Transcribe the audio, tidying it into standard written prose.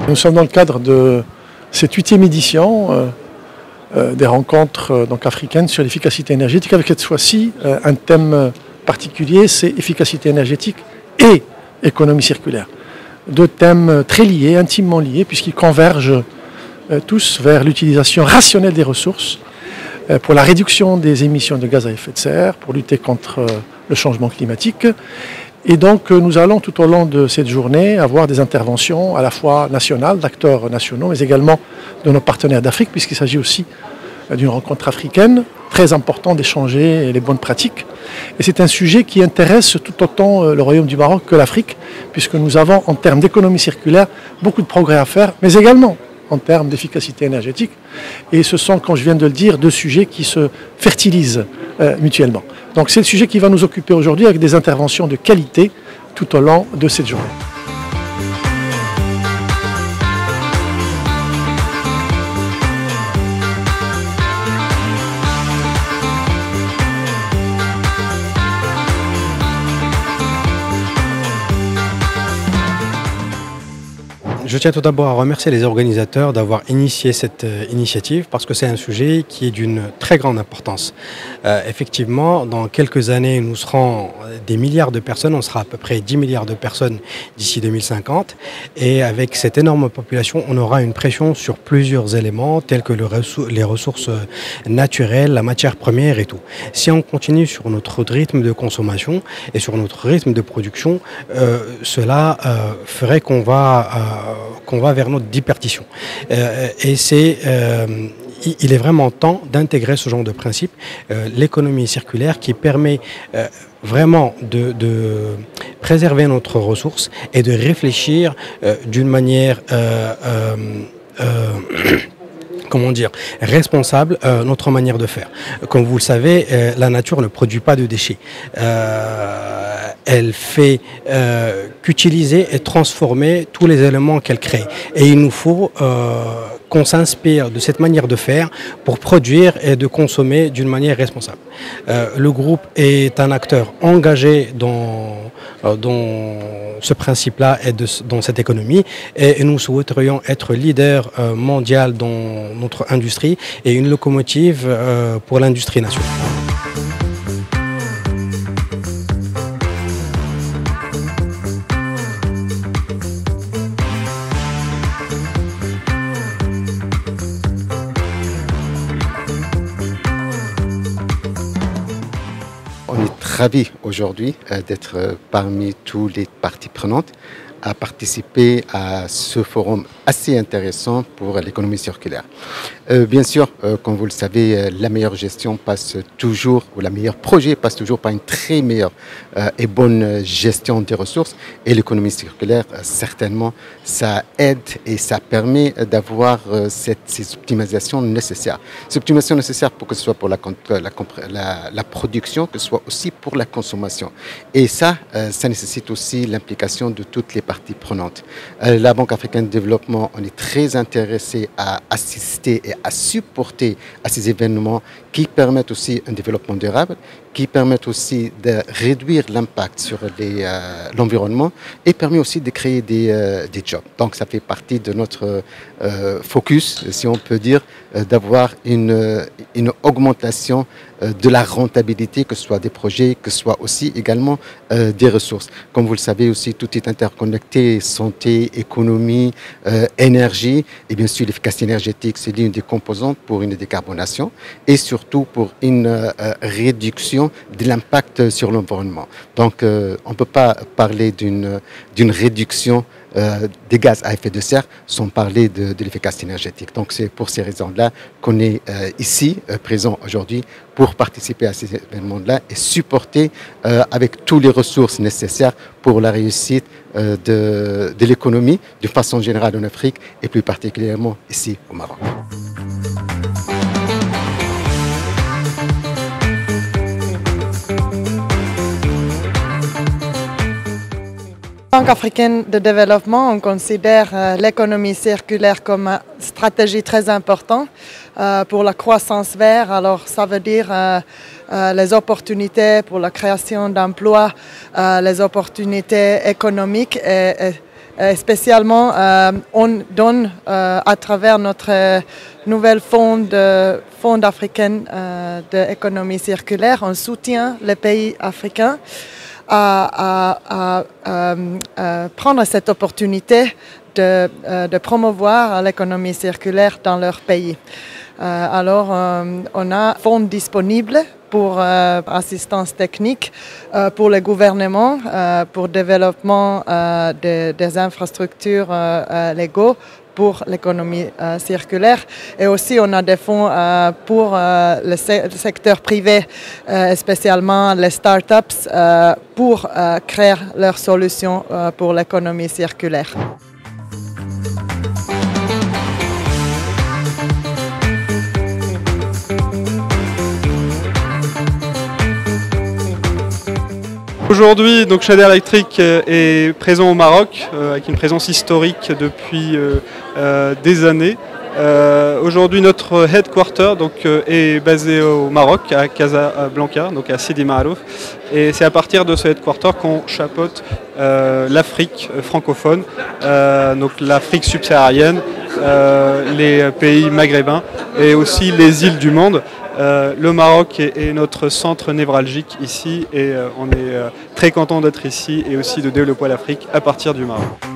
Nous sommes dans le cadre de cette 8e édition des rencontres africaines sur l'efficacité énergétique, avec cette fois-ci un thème particulier, c'est efficacité énergétique et économie circulaire. Deux thèmes très liés, intimement liés, puisqu'ils convergent tous vers l'utilisation rationnelle des ressources pour la réduction des émissions de gaz à effet de serre, pour lutter contre le changement climatique. Et donc nous allons tout au long de cette journée avoir des interventions à la fois nationales, d'acteurs nationaux, mais également de nos partenaires d'Afrique, puisqu'il s'agit aussi d'une rencontre africaine, très important d'échanger les bonnes pratiques. Et c'est un sujet qui intéresse tout autant le Royaume du Maroc que l'Afrique, puisque nous avons en termes d'économie circulaire beaucoup de progrès à faire, mais également en termes d'efficacité énergétique. Et ce sont, comme je viens de le dire, deux sujets qui se fertilisent mutuellement. Donc c'est le sujet qui va nous occuper aujourd'hui avec des interventions de qualité tout au long de cette journée. Je tiens tout d'abord à remercier les organisateurs d'avoir initié cette initiative parce que c'est un sujet qui est d'une très grande importance. Effectivement, dans quelques années, nous serons des milliards de personnes, on sera à peu près 10 milliards de personnes d'ici 2050 et avec cette énorme population, on aura une pression sur plusieurs éléments tels que les ressources naturelles, la matière première et tout. Si on continue sur notre rythme de consommation et sur notre rythme de production, cela ferait qu'on va vers notre déperdition. Et il est vraiment temps d'intégrer ce genre de principe, l'économie circulaire qui permet vraiment de préserver notre ressource et de réfléchir d'une manière comment dire, responsable notre manière de faire. Comme vous le savez, la nature ne produit pas de déchets. Elle fait qu'utiliser et transformer tous les éléments qu'elle crée. Et il nous faut qu'on s'inspire de cette manière de faire pour produire et de consommer d'une manière responsable. Le groupe est un acteur engagé dans ce principe-là et dans cette économie et nous souhaiterions être leader mondial dans notre industrie et une locomotive pour l'industrie nationale. On est ravis aujourd'hui d'être parmi toutes les parties prenantes à participer à ce forum assez intéressant pour l'économie circulaire. Bien sûr, comme vous le savez, la meilleure gestion passe toujours, ou la meilleure projet passe toujours par une très meilleure et bonne gestion des ressources. Et l'économie circulaire, certainement, ça aide et ça permet d'avoir ces optimisations nécessaires. Ces optimisations nécessaires pour que ce soit pour la production, que ce soit aussi pour la consommation. Et ça nécessite aussi l'implication de toutes les parties prenantes. La Banque africaine de développement, on est très intéressé à assister et à supporter à ces événements qui permettent aussi un développement durable, qui permettent aussi de réduire l'impact sur l'environnement et permet aussi de créer des jobs. Donc ça fait partie de notre focus, si on peut dire, d'avoir une augmentation de la rentabilité, que ce soit des projets, que ce soit aussi également des ressources. Comme vous le savez aussi, tout est interconnecté, santé, économie, énergie et bien sûr l'efficacité énergétique, c'est l'une des composantes pour une décarbonation et surtout pour une réduction de l'impact sur l'environnement. Donc on ne peut pas parler d'une réduction des gaz à effet de serre sans parler de l'efficacité énergétique. Donc c'est pour ces raisons-là qu'on est ici, présent aujourd'hui, pour participer à ces événements-là et supporter avec toutes les ressources nécessaires pour la réussite de l'économie, de façon générale en Afrique et plus particulièrement ici au Maroc. Banque africaine de développement, on considère l'économie circulaire comme une stratégie très importante pour la croissance verte. Alors ça veut dire les opportunités pour la création d'emplois, les opportunités économiques et Spécialement, on donne à travers notre nouvelle fonds africain d'économie circulaire, on soutient les pays africains à prendre cette opportunité de promouvoir l'économie circulaire dans leur pays. Alors, on a un fonds disponible pour assistance technique, pour le gouvernement, pour le développement des infrastructures légaux pour l'économie circulaire. Et aussi, on a des fonds pour le secteur privé, spécialement les startups, pour créer leurs solutions pour l'économie circulaire. Aujourd'hui, donc Schneider Electric est présent au Maroc, avec une présence historique depuis des années. Aujourd'hui, notre headquarter est basé au Maroc, à Casablanca, donc à Sidi Maalouf. Et c'est à partir de ce headquarter qu'on chapeaute l'Afrique francophone, donc l'Afrique subsaharienne, les pays maghrébins et aussi les îles du monde. Le Maroc est notre centre névralgique ici et on est très content d'être ici et aussi de développer l'Afrique à partir du Maroc.